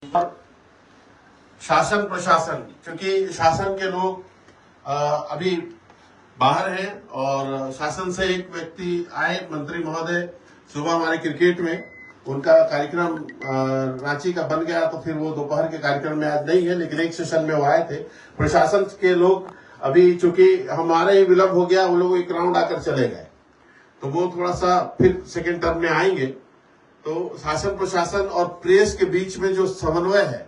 शासन प्रशासन, क्योंकि शासन के लोग अभी बाहर हैं और शासन से एक व्यक्ति आए, मंत्री महोदय सुबह हमारे क्रिकेट में उनका कार्यक्रम रांची का बन गया, तो फिर वो दोपहर के कार्यक्रम में आज नहीं है, लेकिन एक सेशन में वो आए थे। प्रशासन के लोग अभी चूंकि हमारे ही विलंब हो गया, वो लोग एक राउंड आकर चले गए, तो वो थोड़ा सा फिर सेकेंड टर्म में आएंगे। तो शासन प्रशासन और प्रेस के बीच में जो समन्वय है,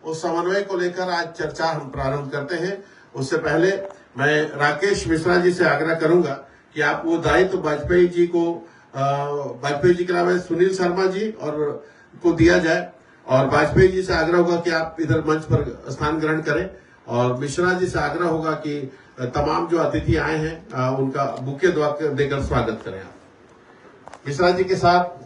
उस समन्वय को लेकर आज चर्चा हम प्रारंभ करते हैं। उससे पहले मैं राकेश मिश्रा जी से आग्रह करूंगा कि आप वो दायित्व वाजपेयी जी के अलावा सुनील शर्मा जी और को दिया जाए, और वाजपेयी जी से आग्रह होगा कि आप इधर मंच पर स्थान ग्रहण करें, और मिश्रा जी से आग्रह होगा कि तमाम जो अतिथि आए हैं उनका बुके देकर स्वागत करें। आप मिश्रा जी के साथ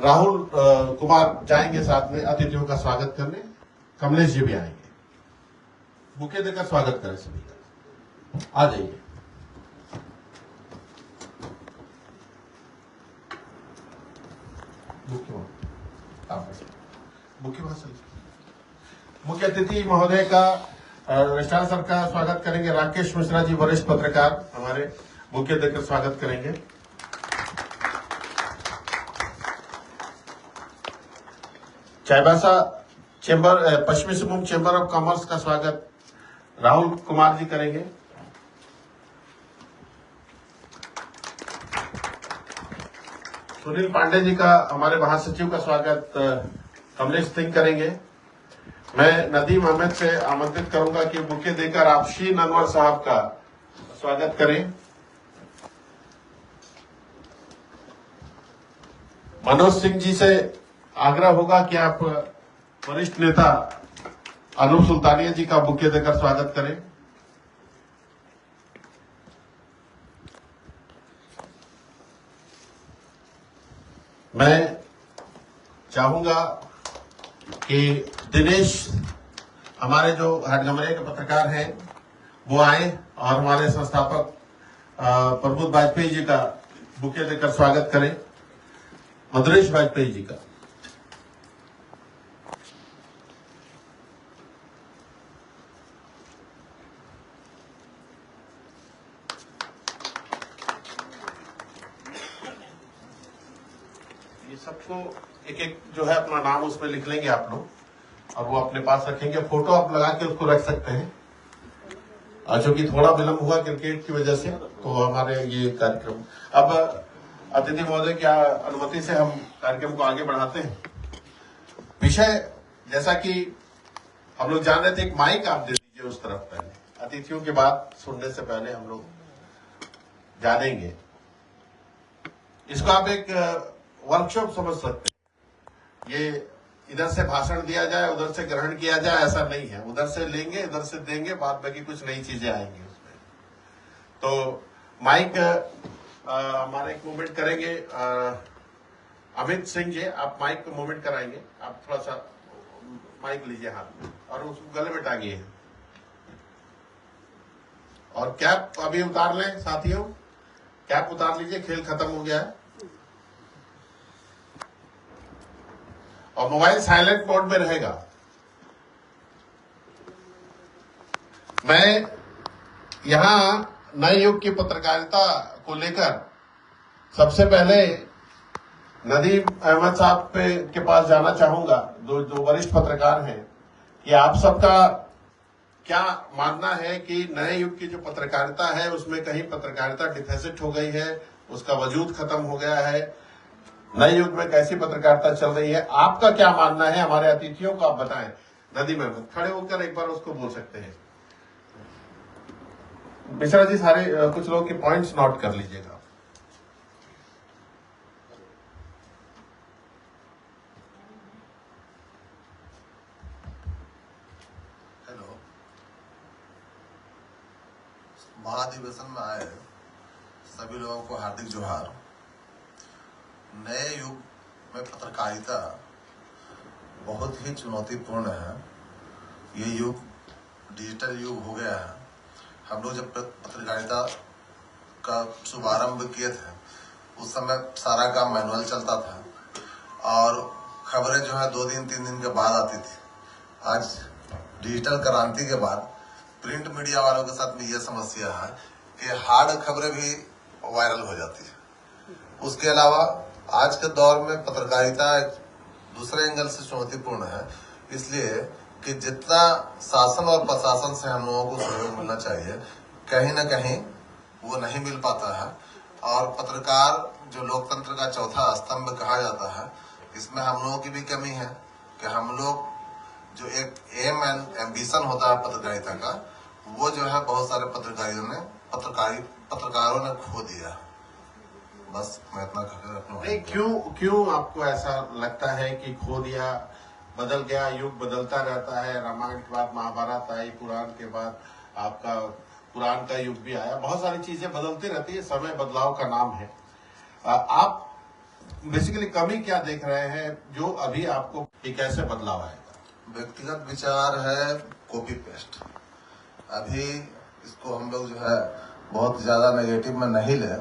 राहुल कुमार जाएंगे साथ में अतिथियों का स्वागत करने। कमलेश जी भी आएंगे, बुके देकर स्वागत करें सभी का। आ जाइए। मुख्य अतिथि महोदय का रजिस्ट्रार सर का स्वागत करेंगे। राकेश मिश्रा जी वरिष्ठ पत्रकार हमारे बुके देकर स्वागत करेंगे। चाईबासा चेंबर, पश्चिमी सिंहभूम चेंबर ऑफ कॉमर्स का स्वागत राहुल कुमार जी करेंगे। सुनील पांडे जी का, हमारे महासचिव का स्वागत कमलेश सिंह करेंगे। मैं नदीम अहमद से आमंत्रित करूंगा कि बुके देकर आप शीन अनवर साहब का स्वागत करें। मनोज सिंह जी से आग्रह होगा कि आप वरिष्ठ नेता अनूप सुल्तानिया जी का बुके देकर स्वागत करें। मैं चाहूंगा कि दिनेश, हमारे जो हटगमरे के पत्रकार हैं, वो आए और हमारे संस्थापक प्रबुद्ध वाजपेयी जी का बुके देकर स्वागत करें। मधुरेश वाजपेयी जी का। ये सबको एक एक जो है अपना नाम उसमें लिख लेंगे आप लोग, और वो अपने पास रखेंगे। फोटो आप लगा के उसको रख सकते हैं। जो कि थोड़ा विलंब हुआ क्रिकेट की वजह से, तो हमारे ये कार्यक्रम अब अतिथि महोदय की अनुमति से हम कार्यक्रम को आगे बढ़ाते हैं। विषय जैसा कि हम लोग जान रहे थे, एक माइक आप दे दीजिए उस तरफ। पहले अतिथियों की बात सुनने से पहले हम लोग जानेंगे इसको। आप एक वर्कशॉप समझ सकते हैं। ये इधर से भाषण दिया जाए, उधर से ग्रहण किया जाए, ऐसा नहीं है। उधर से लेंगे, इधर से देंगे, बाद बाकी कुछ नई चीजें आएंगी उसमें। तो माइक हमारे एक मूवमेंट करेंगे। अमित सिंह जी, आप माइक को मूवमेंट कराएंगे। आप थोड़ा सा माइक लीजिए हाथ में और उसको गले में टांगिए, और कैप अभी उतार लें साथियों। कैप उतार लीजिए, खेल खत्म हो गया है। और मोबाइल साइलेंट मोड में रहेगा। मैं यहां नए युग की पत्रकारिता को लेकर सबसे पहले नदीम अहमद साहब के पास जाना चाहूंगा, जो वरिष्ठ पत्रकार हैं, कि आप सबका क्या मानना है कि नए युग की जो पत्रकारिता है उसमें कहीं पत्रकारिता डिफेसिट हो गई है, उसका वजूद खत्म हो गया है। नए युग में कैसी पत्रकारिता चल रही है, आपका क्या मानना है? हमारे अतिथियों को आप बताएं। नदीम अहमद खड़े होकर एक बार उसको बोल सकते हैं। मिश्रा जी, सारे कुछ लोगों के पॉइंट्स नोट कर लीजिएगा। हेलो। महाधिवेशन में आए सभी लोगों को हार्दिक जोहार। नए युग में पत्रकारिता बहुत ही चुनौतीपूर्ण है। ये युग डिजिटल युग हो गया है। हम लोग जब पत्रकारिता का शुभारंभ किए थे, उस समय सारा काम मैनुअल चलता था, और खबरें जो है 2 दिन 3 दिन के बाद आती थी। आज डिजिटल क्रांति के बाद प्रिंट मीडिया वालों के साथ में ये समस्या है कि हार्ड खबरें भी वायरल हो जाती है। उसके अलावा आज के दौर में पत्रकारिता एक दूसरे एंगल से चुनौतीपूर्ण है, इसलिए कि जितना शासन और प्रशासन से हम लोगों को सहयोग मिलना चाहिए, कहीं न कहीं वो नहीं मिल पाता है। और पत्रकार जो लोकतंत्र का चौथा स्तंभ कहा जाता है, इसमें हम लोगों की भी कमी है कि हम लोग जो एक एम एंड एम्बिशन होता है पत्रकारिता का, वो जो है बहुत सारे पत्रकारों ने खो दिया। बस मैं इतना कहकर नहीं, क्यों आपको ऐसा लगता है कि खो दिया? बदल गया, युग बदलता रहता है। रामायण के बाद महाभारत आई, पुराण के बाद आपका पुराण का युग भी आया। बहुत सारी चीजें बदलती रहती है, समय बदलाव का नाम है। आप बेसिकली कमी क्या देख रहे हैं जो अभी आपको एक ऐसे बदलाव आएगा? व्यक्तिगत विचार है कॉपी पेस्ट। अभी इसको हम लोग जो है बहुत ज्यादा नेगेटिव में नहीं ले।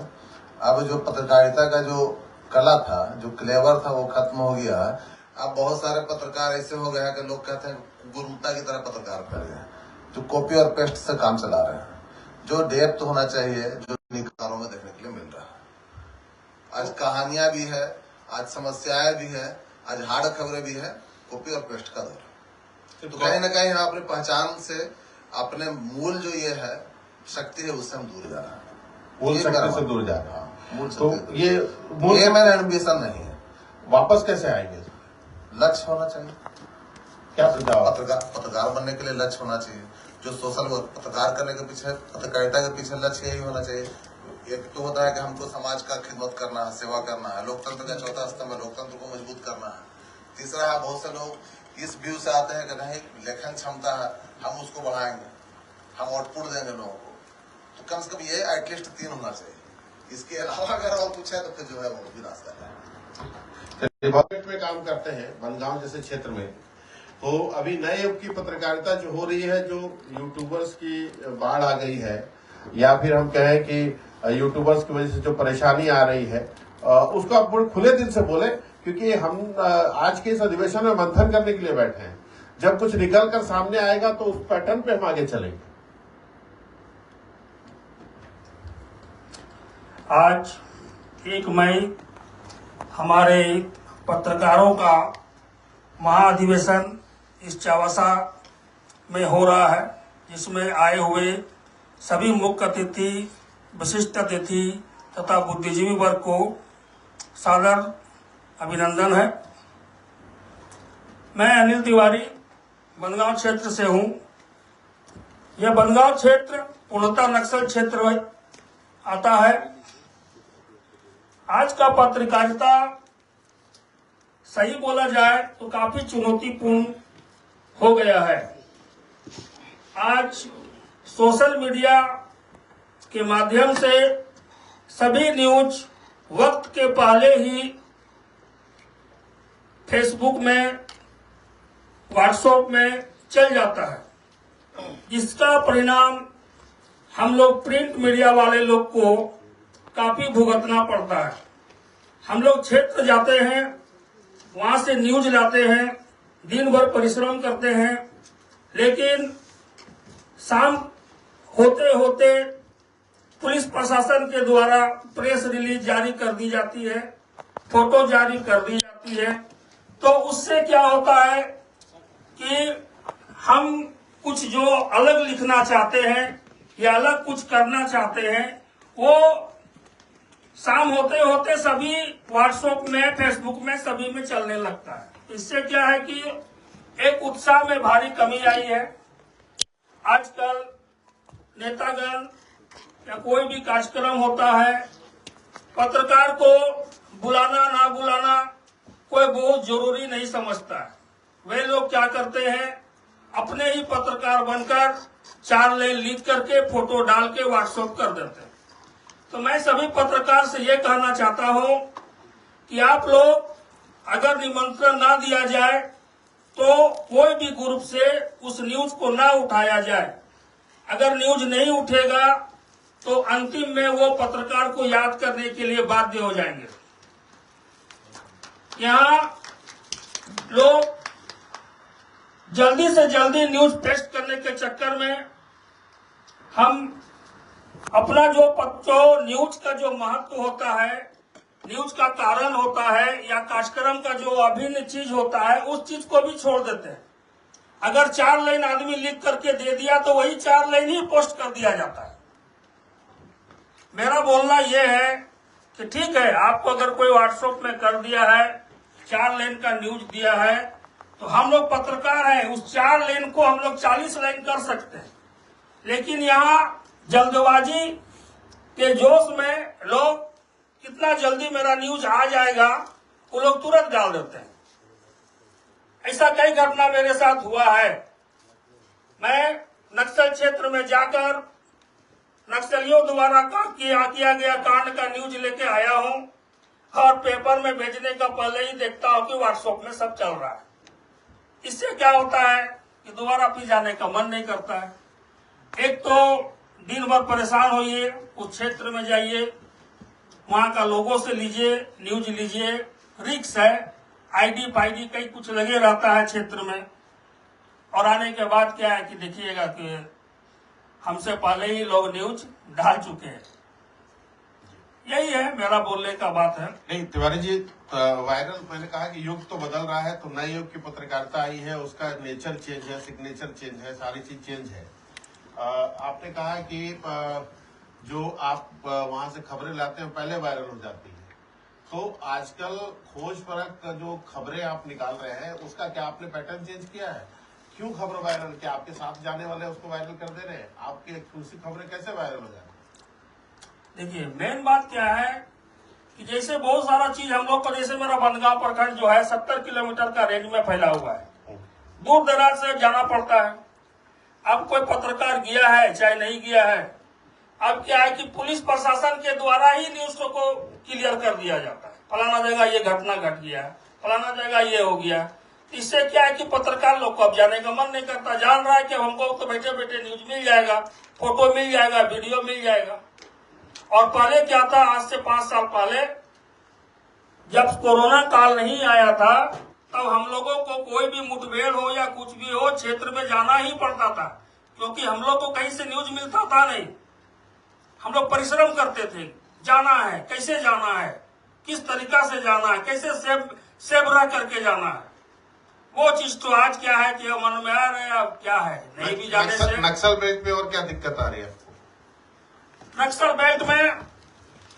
अब जो पत्रकारिता का जो कला था, जो क्लेवर था, वो खत्म हो गया है। अब बहुत सारे पत्रकार ऐसे हो गए हैं कि लोग कहते हैं गुरुता की तरह पत्रकार कर रहे हैं, जो कॉपी और पेस्ट से काम चला रहे हैं। जो डेप्थ होना चाहिए, जो निकालों में देखने के लिए मिल रहा है। आज कहानियां भी है, आज समस्याएं भी है, आज हार्ड खबरें भी है, कॉपी और पेस्ट का दौर। तो कहीं ना कहीं हम अपनी पहचान से, अपने मूल जो ये है शक्ति है, उससे हम दूर जा रहे हैं। मूल शक्ति से दूर जा रहे हैं। मूल तो ये मेरा एम्बिशन नहीं है। वापस कैसे आएंगे? लक्ष्य होना चाहिए। क्या सुझाव? पत्रकार बनने के लिए लक्ष्य होना चाहिए। जो सोशल पत्रकार करने के पीछे, पत्रकारिता के पीछे लक्ष्य यही होना चाहिए। एक तो होता है कि हमको समाज का खिदमत करना है, सेवा करना है। लोकतंत्र का चौथा स्तंभ है, लोकतंत्र को मजबूत करना है। तीसरा है, बहुत से लोग इस व्यू से आते हैं कि नहीं, लेखन क्षमता है, हम उसको बढ़ाएंगे, हम आउटपुट देंगे लोगों को। तो कम से कम ये एटलीस्ट 3 होना चाहिए। इसके अलावा अगर और कुछ है तो फिर जो है वो भी रास्ता है। डिपार्टमेंट में काम करते हैं बनगांव जैसे क्षेत्र में, तो अभी नए युग की पत्रकारिता जो हो रही है, जो यूट्यूबर्स की बाढ़ आ गई है, या फिर हम कहें कि यूट्यूबर्स की वजह से जो परेशानी आ रही है, उसको आप बड़े खुले दिल से बोले, क्योंकि हम आज के इस अधिवेशन में मंथन करने के लिए बैठे हैं। जब कुछ निकल कर सामने आएगा तो उस पैटर्न पे हम आगे चलेंगे। आज 1 मई हमारे पत्रकारों का महाधिवेशन इस चावासा में हो रहा है, जिसमें आए हुए सभी मुख्य अतिथि, विशिष्ट अतिथि तथा बुद्धिजीवी वर्ग को सादर अभिनंदन है। मैं अनिल तिवारी बनगांव क्षेत्र से हूं। यह बनगांव क्षेत्र पूर्णतः नक्सल क्षेत्र आता है। आज का पत्रकारिता सही बोला जाए तो काफी चुनौतीपूर्ण हो गया है। आज सोशल मीडिया के माध्यम से सभी न्यूज वक्त के पहले ही फेसबुक में, व्हाट्सएप में चल जाता है, जिसका परिणाम हम लोग प्रिंट मीडिया वाले लोग को काफी भुगतना पड़ता है। हम लोग क्षेत्र जाते हैं, वहां से न्यूज लाते हैं, दिन भर परिश्रम करते हैं, लेकिन शाम होते होते पुलिस प्रशासन के द्वारा प्रेस रिलीज जारी कर दी जाती है, फोटो जारी कर दी जाती है। तो उससे क्या होता है कि हम कुछ जो अलग लिखना चाहते हैं या अलग कुछ करना चाहते हैं, वो शाम होते होते सभी व्हाट्सएप में, फेसबुक में, सभी में चलने लगता है। इससे क्या है कि एक उत्साह में भारी कमी आई है। आजकल नेतागण या कोई भी कार्यक्रम होता है, पत्रकार को बुलाना ना बुलाना कोई बहुत जरूरी नहीं समझता है। वे लोग क्या करते हैं, अपने ही पत्रकार बनकर 4 लाइन लिख करके फोटो डाल के व्हाट्सएप कर देते हैं। तो मैं सभी पत्रकार से ये कहना चाहता हूं कि आप लोग अगर निमंत्रण ना दिया जाए तो कोई भी ग्रुप से उस न्यूज को ना उठाया जाए। अगर न्यूज नहीं उठेगा तो अंतिम में वो पत्रकार को याद करने के लिए बाध्य हो जाएंगे। यहाँ लोग जल्दी से जल्दी न्यूज पेस्ट करने के चक्कर में हम अपना जो न्यूज का जो महत्व होता है, न्यूज का कारण होता है या कार्यक्रम का जो अभिन्न चीज होता है, उस चीज को भी छोड़ देते हैं। अगर 4 लाइन आदमी लिख करके दे दिया तो वही 4 लाइन ही पोस्ट कर दिया जाता है। मेरा बोलना यह है कि ठीक है, आपको अगर कोई व्हाट्सएप में कर दिया है, 4 लाइन का न्यूज दिया है, तो हम लोग पत्रकार हैं, उस 4 लाइन को हम लोग 40 लाइन कर सकते हैं। लेकिन यहाँ जल्दबाजी के जोश में लोग कितना जल्दी मेरा न्यूज आ जाएगा, वो लोग तुरंत डाल देते हैं। ऐसा कई घटना मेरे साथ हुआ है। मैं नक्सल क्षेत्र में जाकर नक्सलियों द्वारा किया गया कांड का न्यूज लेके आया हूं और पेपर में भेजने का पहले ही देखता हूं कि व्हाट्सएप में सब चल रहा है। इससे क्या होता है कि दोबारा फिर जाने का मन नहीं करता है। एक तो दिन भर परेशान होइए, उस क्षेत्र में जाइए, वहां का लोगों से लीजिए, न्यूज लीजिए, रिक्स है, आईडी फाईडी कई कुछ लगे रहता है क्षेत्र में। और आने के बाद क्या है कि देखिएगा कि हमसे पहले ही लोग न्यूज डाल चुके हैं। यही है मेरा बोलने का बात है। नहीं तिवारी जी, वायरल मैंने कहा कि युग तो बदल रहा है, तो नए युग की पत्रकारिता आई है, उसका नेचर चेंज है, सिग्नेचर चेंज है, सारी चीज चेंज है। आपने कहा कि जो आप वहां से खबरें लाते हैं पहले वायरल हो जाती है, तो आजकल खोज परख का जो खबरें आप निकाल रहे हैं, उसका क्या आपने पैटर्न चेंज किया है? क्यों खबर वायरल? क्या आपके साथ जाने वाले उसको वायरल कर दे रहे हैं? आपकी एक्सक्लूसिव खबरें कैसे वायरल हो जाए? देखिए, मेन बात क्या है कि जैसे बहुत सारा चीज हम लोग को, जैसे मेरा बनगांव प्रखंड जो है 70 किलोमीटर का रेंज में फैला हुआ है, दूर दराज से जाना पड़ता है। अब कोई पत्रकार गया है चाहे नहीं गया है, अब क्या है कि पुलिस प्रशासन के द्वारा ही न्यूज को क्लियर कर दिया जाता है, फलाना जगह ये घटना घट गया है, फलाना जगह ये हो गया। इससे क्या है कि पत्रकार लोग को अब जाने का मन नहीं करता, जान रहा है कि हमको तो बैठे बैठे न्यूज मिल जाएगा, फोटो मिल जाएगा, वीडियो मिल जाएगा। और पहले क्या था, आज से 5 साल पहले जब कोरोना काल नहीं आया था, तब हम लोगों को कोई भी मुठभेड़ हो या कुछ भी हो, क्षेत्र में जाना ही पड़ता था, क्योंकि हम लोग को कहीं से न्यूज मिलता था नहीं। हम लोग परिश्रम करते थे, जाना है, कैसे जाना है, किस तरीका से जाना है, कैसे सेव रह करके जाना है। वो चीज तो आज क्या है कि मन में आ रहा है, अब क्या है नहीं भी जाने से। नक्सल बेल्ट में और क्या दिक्कत आ रही है आपको? नक्सल बेल्ट में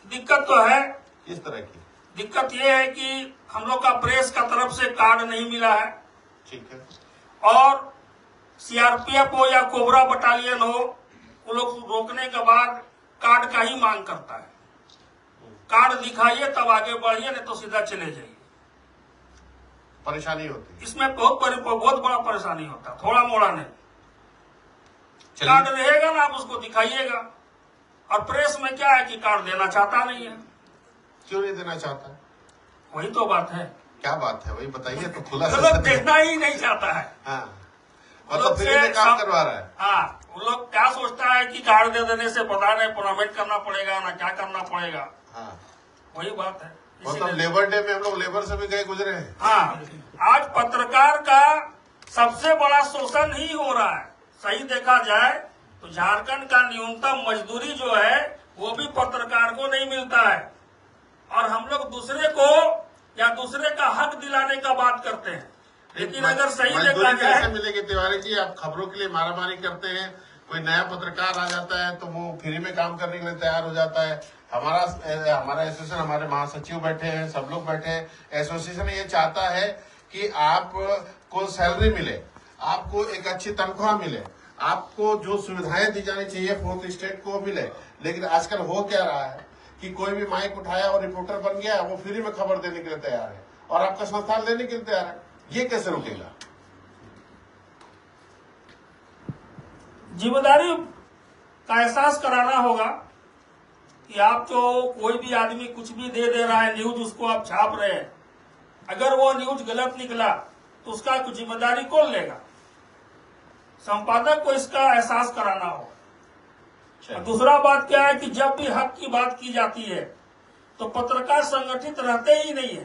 दिक्कत तो है। किस तरह की दिक्कत ये है कि हम लोग का प्रेस का तरफ से कार्ड नहीं मिला है। ठीक है। और सीआरपीएफ हो या कोबरा बटालियन हो, वो लोग रोकने के बाद कार्ड का ही मांग करता है। कार्ड दिखाइए तब आगे बढ़िए, नहीं तो सीधा चले जाइए। परेशानी होती है इसमें बहुत बड़ा परेशानी होता है, थोड़ा मोड़ा नहीं। कार्ड रहेगा ना, आप उसको दिखाइएगा। और प्रेस में क्या है कि कार्ड देना चाहता नहीं है। क्यों नहीं देना चाहता? वही तो बात है। क्या बात है, वही बताइए तो खुला लोग देखना ही नहीं चाहता है। हाँ, मतलब फ्री में काम करवा रहा है। हाँ, वो लोग क्या सोचता है कि कार्ड दे देने से पता नहीं पेमेंट करना पड़ेगा ना क्या करना पड़ेगा। हाँ, वही बात है। मतलब लेबर डे में हम लोग लेबर से भी गए गुजरे हैं। हाँ, आज पत्रकार का सबसे बड़ा शोषण ही हो रहा है। सही देखा जाए तो झारखंड का न्यूनतम मजदूरी जो है वो भी पत्रकार को नहीं मिलता है, और हम लोग दूसरे को या दूसरे का हक दिलाने का बात करते हैं। लेकिन अगर सही देखा जाए, कैसे मिलेगी तिवारी जी? आप खबरों के लिए मारामारी करते हैं, कोई नया पत्रकार आ जाता है तो वो फ्री में काम करने के लिए तैयार हो जाता है। हमारा एसोसिएशन, हमारे महासचिव बैठे हैं, सब लोग बैठे हैं। एसोसिएशन ये चाहता है कि आपको सैलरी मिले, आपको एक अच्छी तनख्वाह मिले, आपको जो सुविधाएं दी जानी चाहिए 4th स्टेट को मिले। लेकिन आजकल हो क्या रहा है कि कोई भी माइक उठाया और रिपोर्टर बन गया, वो फ्री में खबर देने के लिए तैयार है और आपका संस्थान लेने के लिए तैयार है। ये कैसे रुकेगा? जिम्मेदारी का एहसास कराना होगा कि आप जो कोई भी आदमी कुछ भी दे रहा है न्यूज, उसको आप छाप रहे हैं, अगर वो न्यूज गलत निकला तो उसका जिम्मेदारी कौन लेगा? संपादक को इसका एहसास कराना होगा। और दूसरा बात क्या है कि जब भी हक की बात की जाती है तो पत्रकार संगठित रहते ही नहीं है।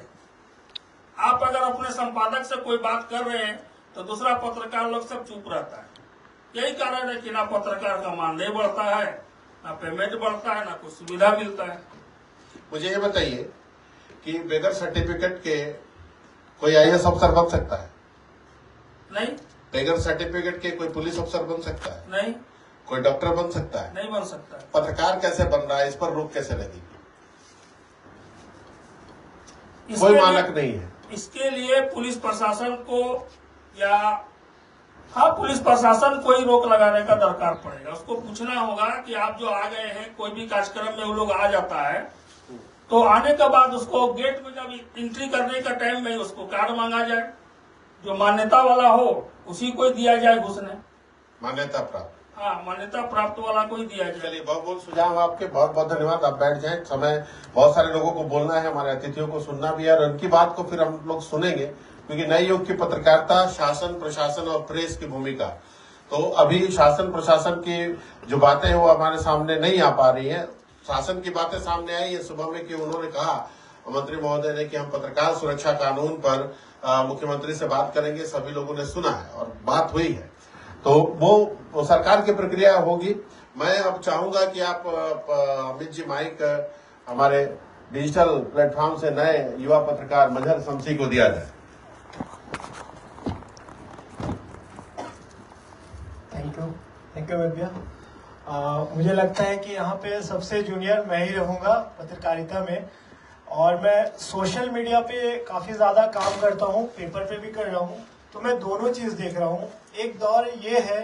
आप अगर अपने संपादक से कोई बात कर रहे हैं तो दूसरा पत्रकार लोग सब चुप रहता है। यही कारण है कि ना पत्रकार का मानदेय बढ़ता है, ना पेमेंट बढ़ता है, ना कुछ सुविधा मिलता है। मुझे ये बताइए कि बगैर सर्टिफिकेट के कोई IAS अफसर बन सकता है? नहीं, बगैर सर्टिफिकेट के कोई पुलिस अफसर बन सकता है? नहीं, कोई डॉक्टर बन सकता है? नहीं बन सकता है। पत्रकार कैसे बन रहा है, इस पर रोक कैसे लगेगी? इसके कोई लिए- मानक नहीं है। इसके लिए पुलिस प्रशासन को या पुलिस प्रशासन को ही रोक लगाने का दरकार पड़ेगा। उसको पूछना होगा कि आप जो आ गए हैं, कोई भी कार्यक्रम में वो लोग आ जाता है तो आने के बाद उसको गेट में जब एंट्री करने का टाइम में उसको कार्ड मांगा जाए, जो मान्यता वाला हो उसी को दिया जाए घुसने। मान्यता प्राप्त। हाँ, मान्यता प्राप्त वाला को ही दिया जाए। चलिए, बहुत बहुत सुझाव आपके, बहुत बहुत धन्यवाद। आप बैठ जाएं, समय बहुत सारे लोगों को बोलना है, हमारे अतिथियों को सुनना भी है और उनकी बात को फिर हम लोग सुनेंगे, क्योंकि नए युग की पत्रकारिता, शासन, प्रशासन और प्रेस की भूमिका। तो अभी शासन प्रशासन की जो बातें हैं वो हमारे सामने नहीं आ पा रही है। शासन की बातें सामने आई है सुबह में कि उन्होंने कहा, मंत्री महोदय ने, कि हम पत्रकार सुरक्षा कानून पर मुख्यमंत्री से बात करेंगे। सभी लोगों ने सुना है और बात हुई है, तो वो सरकार की प्रक्रिया होगी। मैं अब चाहूंगा कि आप अमित जी माइक हमारे डिजिटल प्लेटफॉर्म से नए युवा पत्रकार मजहर शमसी को दिया जाए। थैंक यू भैया। मुझे लगता है कि यहाँ पे सबसे जूनियर मैं ही रहूंगा पत्रकारिता में, और मैं सोशल मीडिया पे काफी ज्यादा काम करता हूँ, पेपर पे भी कर रहा हूँ, तो मैं दोनों चीज देख रहा हूँ। एक दौर ये है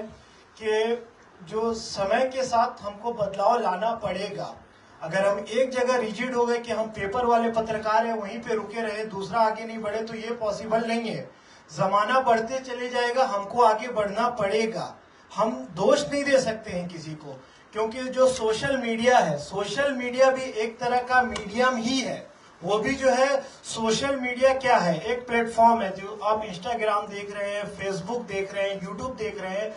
कि जो समय के साथ हमको बदलाव लाना पड़ेगा। अगर हम एक जगह रिजिड हो गए कि हम पेपर वाले पत्रकार हैं, वहीं पे रुके रहे, दूसरा आगे नहीं बढ़े, तो ये पॉसिबल नहीं है। जमाना बढ़ते चले जाएगा, हमको आगे बढ़ना पड़ेगा। हम दोष नहीं दे सकते हैं किसी को, क्योंकि जो सोशल मीडिया है, सोशल मीडिया भी एक तरह का मीडियम ही है। वो भी जो है, सोशल मीडिया क्या है, एक प्लेटफॉर्म है। जो आप इंस्टाग्राम देख रहे हैं, फेसबुक देख रहे हैं, यूट्यूब देख रहे हैं,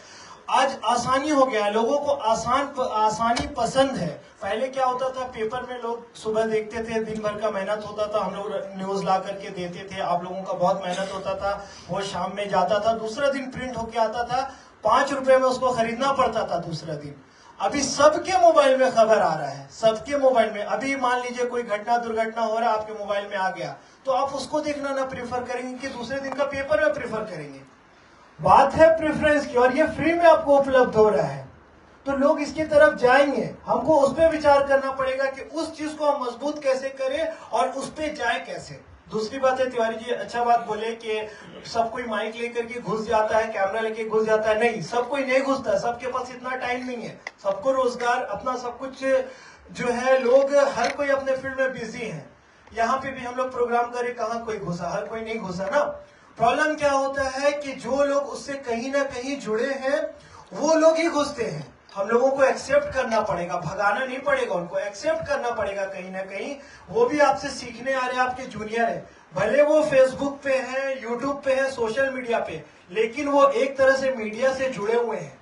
आज आसानी हो गया है, लोगों को आसानी पसंद है। पहले क्या होता था, पेपर में लोग सुबह देखते थे, दिन भर का मेहनत होता था, हम लोग न्यूज ला करके देते थे, आप लोगों का बहुत मेहनत होता था, वो शाम में जाता था, दूसरा दिन प्रिंट होके आता था, 5 रुपए में उसको खरीदना पड़ता था दूसरा दिन। अभी सबके मोबाइल में खबर आ रहा है, सबके मोबाइल में। अभी मान लीजिए कोई घटना दुर्घटना हो रहा है, आपके मोबाइल में आ गया, तो आप उसको देखना ना प्रेफर करेंगे कि दूसरे दिन का पेपर में प्रेफर करेंगे। बात है प्रेफरेंस की, और ये फ्री में आपको उपलब्ध हो रहा है, तो लोग इसकी तरफ जाएंगे। हमको उस पर विचार करना पड़ेगा कि उस चीज को हम मजबूत कैसे करें और उस पर जाए कैसे। दूसरी बात है, तिवारी जी अच्छा बात बोले कि सब कोई माइक लेकर के घुस जाता है, कैमरा लेके घुस जाता है। नहीं, सब कोई नहीं घुसता, सबके पास इतना टाइम नहीं है, सबको रोजगार अपना सब कुछ जो है, लोग हर कोई अपने फील्ड में बिजी है। यहाँ पे भी हम लोग प्रोग्राम करें, कहाँ कोई घुसा, हर कोई नहीं घुसा ना। प्रॉब्लम क्या होता है कि जो लोग उससे कहीं ना कहीं जुड़े हैं, वो लोग ही घुसते हैं। हम लोगों को एक्सेप्ट करना पड़ेगा, भगाना नहीं पड़ेगा, उनको एक्सेप्ट करना पड़ेगा। कहीं ना कहीं वो भी आपसे सीखने आ रहे हैं, आपके जूनियर है, भले वो फेसबुक पे है, यूट्यूब पे है, सोशल मीडिया पे, लेकिन वो एक तरह से मीडिया से जुड़े हुए हैं।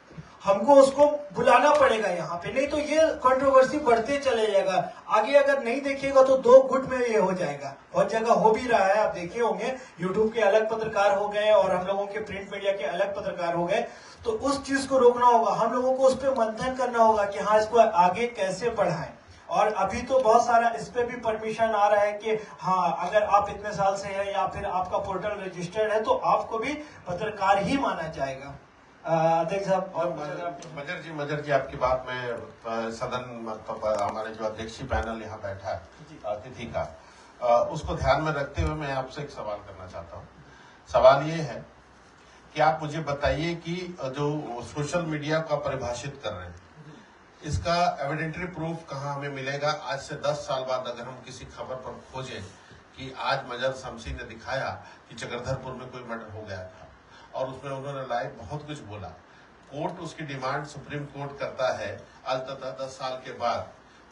हमको उसको बुलाना पड़ेगा यहाँ पे, नहीं तो ये कंट्रोवर्सी बढ़ते चले जाएगा। आगे अगर नहीं देखिएगा तो 2 गुट में ये हो जाएगा। बहुत जगह हो भी रहा है, आप देखे होंगे, यूट्यूब के अलग पत्रकार हो गए और हम लोगों के प्रिंट मीडिया के अलग पत्रकार हो गए। तो उस चीज को रोकना होगा, हम लोगों को उस पर मंथन करना होगा कि हाँ, इसको आगे कैसे बढ़ाएं। और अभी तो बहुत सारा इस पे भी परमिशन आ रहा है कि हाँ, अगर आप इतने साल से हैं या फिर आपका पोर्टल रजिस्टर्ड है, तो आपको भी पत्रकार ही माना जाएगा। अध्यक्ष साहब, मजर जी आपकी बात में सदन मतलब हमारे जो अध्यक्षीय पैनल यहाँ बैठा है अतिथि का, उसको ध्यान में रखते हुए मैं आपसे एक सवाल करना चाहता हूँ। सवाल ये है कि आप मुझे बताइए कि जो सोशल मीडिया का परिभाषित कर रहे हैं, इसका एविडेंटरी प्रूफ कहाँ हमें मिलेगा? आज से 10 साल बाद अगर हम किसी खबर पर खोजें कि आज मजहर शमसी ने दिखाया कि चक्रधरपुर में कोई मर्डर हो गया था और उसमें उन्होंने लाइव बहुत कुछ बोला, कोर्ट उसकी डिमांड सुप्रीम कोर्ट करता है आज तक 10 साल के बाद,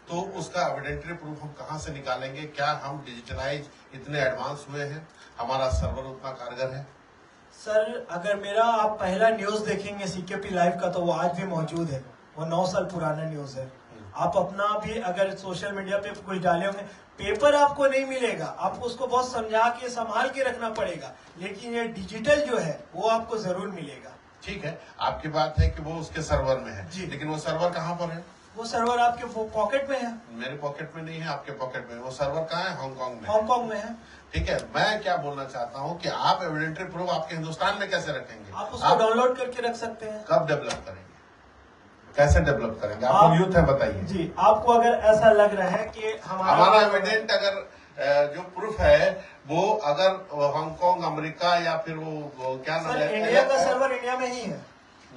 तो उसका एविडेंटरी प्रूफ हम कहाँ से निकालेंगे? क्या हम डिजिटलाइज इतने एडवांस हुए हैं, हमारा सर्वर उतना कारगर है? सर, अगर मेरा आप पहला न्यूज देखेंगे सीकेपी लाइव का, तो वो आज भी मौजूद है, वो 9 साल पुराना न्यूज है। आप अपना भी अगर सोशल मीडिया पे कुछ डाले होंगे, पेपर आपको नहीं मिलेगा, आपको उसको बहुत समझा के संभाल के रखना पड़ेगा, लेकिन ये डिजिटल जो है वो आपको जरूर मिलेगा। ठीक है, आपकी बात है कि वो उसके सर्वर में है जी। लेकिन वो सर्वर कहाँ पर है? वो सर्वर आपके पॉकेट में है। मेरे पॉकेट में नहीं है, आपके पॉकेट में। वो सर्वर कहाँ है? हांगकांग में। हांगकांग में है। ठीक है, मैं क्या बोलना चाहता हूँ कि आप एविडेंटरी प्रूफ आपके हिंदुस्तान में कैसे रखेंगे? आप उसको डाउनलोड करके रख सकते हैं। कब डेवलप करेंगे? कैसे डेवलप करेंगे? आप आप- यूथ है, बताइए जी, आपको अगर ऐसा लग रहा है कि हमारा एविडेंट अगर जो प्रूफ है वो अगर हांगकांग, अमेरिका या फिर वो क्या नाम सर, है, इंडिया का सर्वर इंडिया में ही है।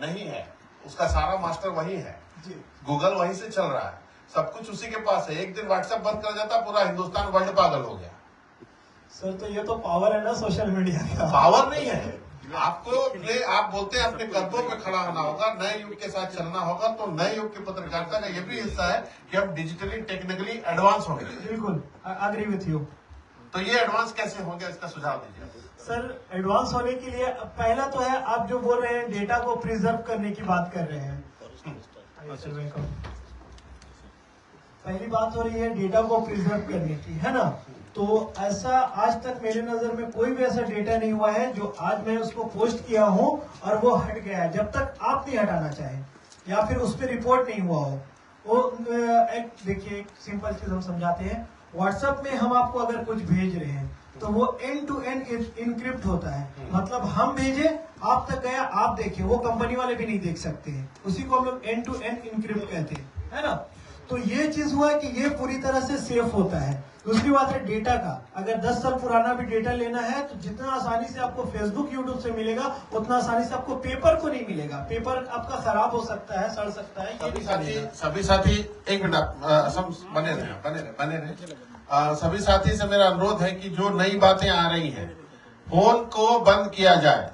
नहीं है, उसका सारा मास्टर वही है, जी, गूगल वहीं से चल रहा है, सब कुछ उसी के पास है। एक दिन व्हाट्सएप बंद कर जाता पूरा हिंदुस्तान वर्ल्ड पागल हो गया। सर तो ये तो पावर है ना सोशल मीडिया का। पावर नहीं है, आपको आप बोलते हैं अपने कदमों पे खड़ा होना होगा, नए युग के साथ चलना होगा। तो नए युग की पत्रकारिता का ये भी हिस्सा है कि हम डिजिटली टेक्निकली एडवांस होंगे। बिल्कुल, अग्री विथ यू। तो ये एडवांस कैसे होंगे, इसका सुझाव दीजिए। सर, एडवांस होने के लिए पहला तो है, आप जो बोल रहे हैं डेटा को प्रिजर्व करने की बात कर रहे हैं। पहली बात हो रही है डेटा को प्रिजर्व करने की, है ना। तो ऐसा आज तक मेरे नजर में कोई भी ऐसा डेटा नहीं हुआ है जो आज मैं उसको पोस्ट किया हूं और वो हट गया है, जब तक आप नहीं हटाना चाहें या फिर उस पर रिपोर्ट नहीं हुआ हो। वो एक देखिए, एक सिंपल चीज हम समझाते हैं। व्हाट्सएप में हम आपको अगर कुछ भेज रहे हैं तो वो एंड टू एंड इनक्रिप्ट होता है, मतलब हम भेजे आप तक गया, आप देखे, वो कंपनी वाले भी नहीं देख सकते हैं। उसी को हम लोग एंड टू एंड इनक्रिप्ट कहते हैं, है ना। तो ये चीज हुआ कि ये पूरी तरह से सेफ होता है। दूसरी बात है डेटा का, अगर 10 साल पुराना भी डेटा लेना है तो जितना आसानी से आपको फेसबुक यूट्यूब से मिलेगा उतना आसानी से आपको पेपर को नहीं मिलेगा। पेपर आपका खराब हो सकता है, सड़ सकता है। सभी साथी एक मिनट बने रहे। सभी साथी से मेरा अनुरोध है कि जो नई बातें आ रही हैं फोन को बंद किया जाए,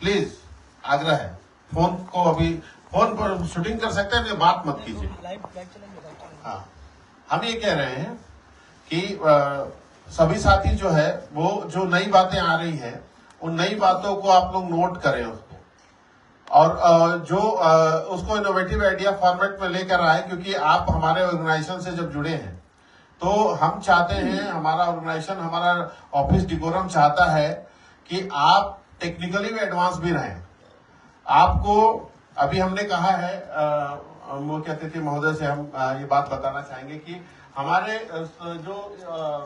प्लीज आग्रह है। फोन को अभी फोन पर शूटिंग कर सकते हैं, बात मत कीजिए। हाँ, हम ये कह रहे हैं कि सभी साथी जो है वो जो नई बातें आ रही हैं उन नई बातों को आप लोग नोट करें उसको, और जो उसको इनोवेटिव आइडिया फॉर्मेट में लेकर आए, क्योंकि आप हमारे ऑर्गेनाइजेशन से जब जुड़े हैं तो हम चाहते हैं, हमारा ऑर्गेनाइजेशन, हमारा ऑफिस डिकोरम चाहता है कि आप टेक्निकली भी एडवांस भी रहें। आपको अभी हमने कहा है, मुख्य अतिथि महोदय से हम ये बात बताना चाहेंगे कि हमारे जो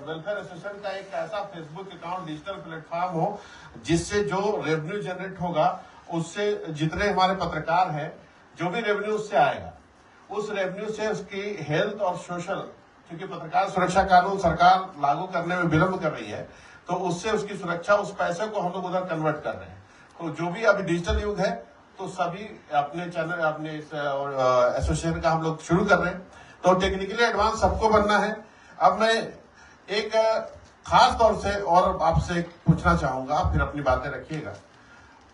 वेलफेयर एसोसिएशन का एक ऐसा फेसबुक अकाउंट, डिजिटल प्लेटफॉर्म हो जिससे जो रेवेन्यू जनरेट होगा उससे जितने हमारे पत्रकार हैं, जो भी रेवेन्यू उससे आएगा, उस रेवेन्यू से उसकी हेल्थ और सोशल, क्योंकि पत्रकार सुरक्षा कानून सरकार लागू करने में विलंब कर रही है, तो उससे उसकी सुरक्षा, उस पैसे को हम लोग उधर कन्वर्ट कर रहे हैं। तो जो भी अभी डिजिटल युग है तो सभी अपने चैनल, अपने एसोसिएशन का हम लोग शुरू कर रहे हैं। तो टेक्निकली एडवांस सबको बनना है। अब मैं एक खास तौर से और आपसे पूछना चाहूंगा, फिर अपनी बातें रखिएगा।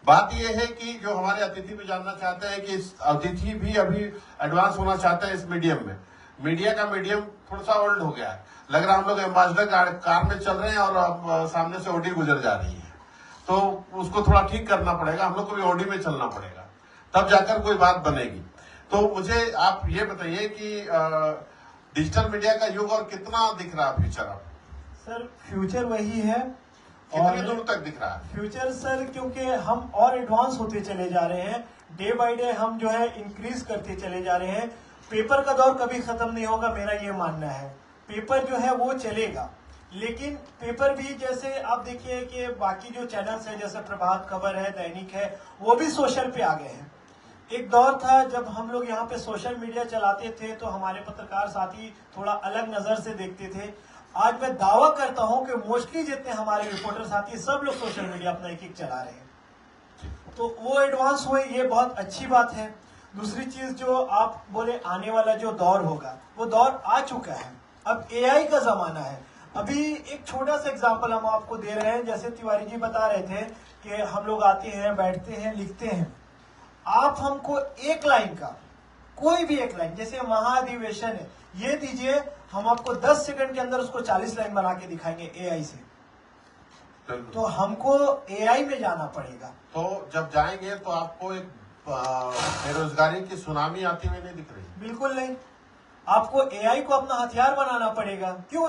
बात यह है कि जो हमारे अतिथि भी जानना चाहते हैं कि अतिथि भी अभी एडवांस होना चाहते हैं इस मीडियम में। मीडिया का मीडियम थोड़ा सा ओल्ड हो गया है, लग रहा है हम लोग एम्बेसडर कार में चल रहे हैं और अब सामने से ओडी गुजर जा रही है, तो उसको थोड़ा ठीक करना पड़ेगा। हम लोग को भी ओडी में चलना पड़ेगा, तब जाकर कोई बात बनेगी। तो मुझे आप ये बताइए कि डिजिटल मीडिया का युग और कितना दिख रहा है फ्यूचर? अब सर फ्यूचर वही है, कितनी दूर तक दिख रहा है फ्यूचर सर? क्योंकि हम और एडवांस होते चले जा रहे हैं, डे बाय डे हम जो है इंक्रीज करते चले जा रहे हैं। पेपर का दौर कभी खत्म नहीं होगा, मेरा ये मानना है। पेपर जो है वो चलेगा, लेकिन पेपर भी जैसे आप देखिए कि बाकी जो चैनल्स हैं, जैसे प्रभात खबर है, दैनिक है, वो भी सोशल पे आ गए हैं। एक दौर था जब हम लोग यहाँ पे सोशल मीडिया चलाते थे तो हमारे पत्रकार साथी थोड़ा अलग नजर से देखते थे। आज मैं दावा करता हूं कि मोस्टली जितने हमारे रिपोर्टर साथी सब लोग सोशल मीडिया अपना एक चला रहे हैं। तो वो एडवांस हुए, ये बहुत अच्छी बात है। दूसरी चीज जो आप बोले, आने वाला जो दौर होगा वो दौर आ चुका है, अब एआई का जमाना है। अभी एक छोटा सा एग्जांपल हम आपको दे रहे हैं। जैसे तिवारी जी बता रहे थे कि हम लोग आते हैं, बैठते हैं, लिखते हैं। आप हमको एक लाइन का, कोई भी एक लाइन, जैसे महाधिवेशन है, ये दीजिए, हम आपको 10 सेकंड के अंदर उसको 40 लाइन बना के दिखाएंगे एआई से। तो हमको एआई में जाना पड़ेगा। तो जब जाएंगे तो आपको एक बेरोजगारी की सुनामी आती हुई नहीं दिख रही। बिल्कुल नहीं। आपको एआई को अपना हथियार बनाना पड़ेगा। क्यों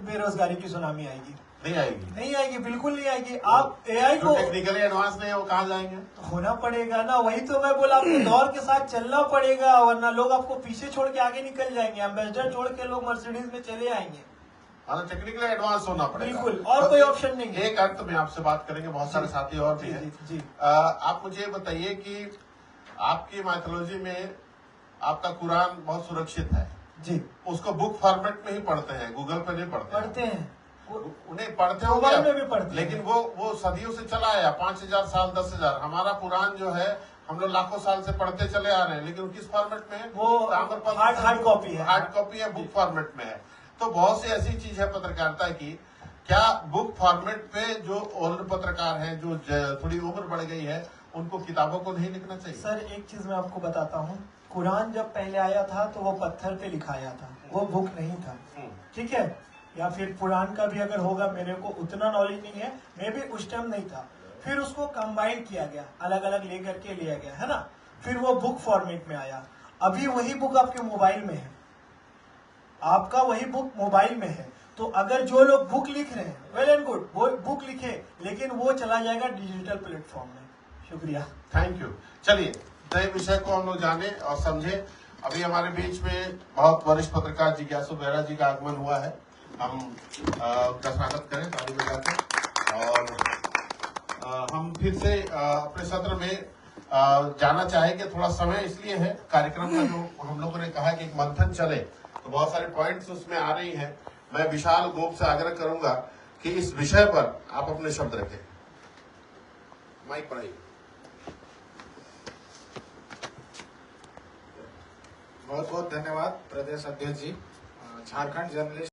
बेरोजगारी की सुनामी आएगी? नहीं आएगी। नहीं आएगी, बिल्कुल नहीं आएगी। आप एआई जो को टेक्निकली एडवांस नहीं है वो कहाँ जाएंगे? होना पड़ेगा ना। वही तो मैं बोला, आपको दौर के साथ चलना पड़ेगा, वरना लोग आपको पीछे छोड़ के आगे निकल जाएंगे। एम्बेसडर छोड़ के लोग मर्सिडीज में चले आएंगे। टेक्निकली एडवांस होना पड़ेगा। बिल्कुल, और कोई ऑप्शन नहीं है। एक अर्थ में आपसे बात करेंगे, बहुत सारे साथी और भी हैं। जी। आप मुझे बताइए कि आपकी माइथोलॉजी में आपका कुरान बहुत सुरक्षित है जी। उसको बुक फॉर्मेट में ही पढ़ते हैं, गूगल पे नहीं पढ़ते हैं। उन्हें पढ़ते हो मोबाइल में भी पढ़ते हैं। लेकिन वो सदियों से चला आया, 5000 साल 10,000। हमारा कुरान जो है हम लोग लाखों साल से पढ़ते चले आ रहे हैं, लेकिन किस फॉर्मेट में है? वो हार्ड कॉपी है। हार्ड कॉपी है, बुक फॉर्मेट में है। तो बहुत सी ऐसी चीज है पत्रकारिता की, क्या बुक फॉर्मेट पे जो ओल्ड पत्रकार हैं, जो थोड़ी उम्र बढ़ गई है, उनको किताबों को नहीं लिखना चाहिए? सर एक चीज मैं आपको बताता हूँ, कुरान जब पहले आया था तो वो पत्थर पे लिखाया था, वो बुक नहीं था। ठीक है? या फिर पुराण का भी अगर होगा, मेरे को उतना नॉलेज नहीं है, मैं भी उस टाइम नहीं था। फिर उसको कंबाइन किया गया, अलग अलग लेकर के लिया गया, है ना? फिर वो बुक फॉर्मेट में आया। अभी वही बुक आपके मोबाइल में है, आपका वही बुक मोबाइल में है। तो अगर जो लोग बुक लिख रहे हैं, वेल एंड गुड, वो बुक लिखे, लेकिन वो चला जाएगा डिजिटल प्लेटफॉर्म में। शुक्रिया, थैंक यू। चलिए नए विषय को हम लोग जाने और समझे। अभी हमारे बीच में बहुत वरिष्ठ पत्रकार जिज्ञासु बेहरा जी का आगमन हुआ है, हम उनका स्वागत करें ताली बजाकर। और हम फिर से अपने सत्र में जाना चाहेंगे। थोड़ा समय इसलिए है, कार्यक्रम का जो हम लोगों ने कहा कि एक मंथन चले, तो बहुत सारे पॉइंट्स उसमें आ रही हैं। मैं विशाल गोप से आग्रह करूंगा कि इस विषय पर आप अपने शब्द रखें। माइक पढ़ाइए। बहुत बहुत धन्यवाद प्रदेश अध्यक्ष जी। झारखंड जर्नलिस्ट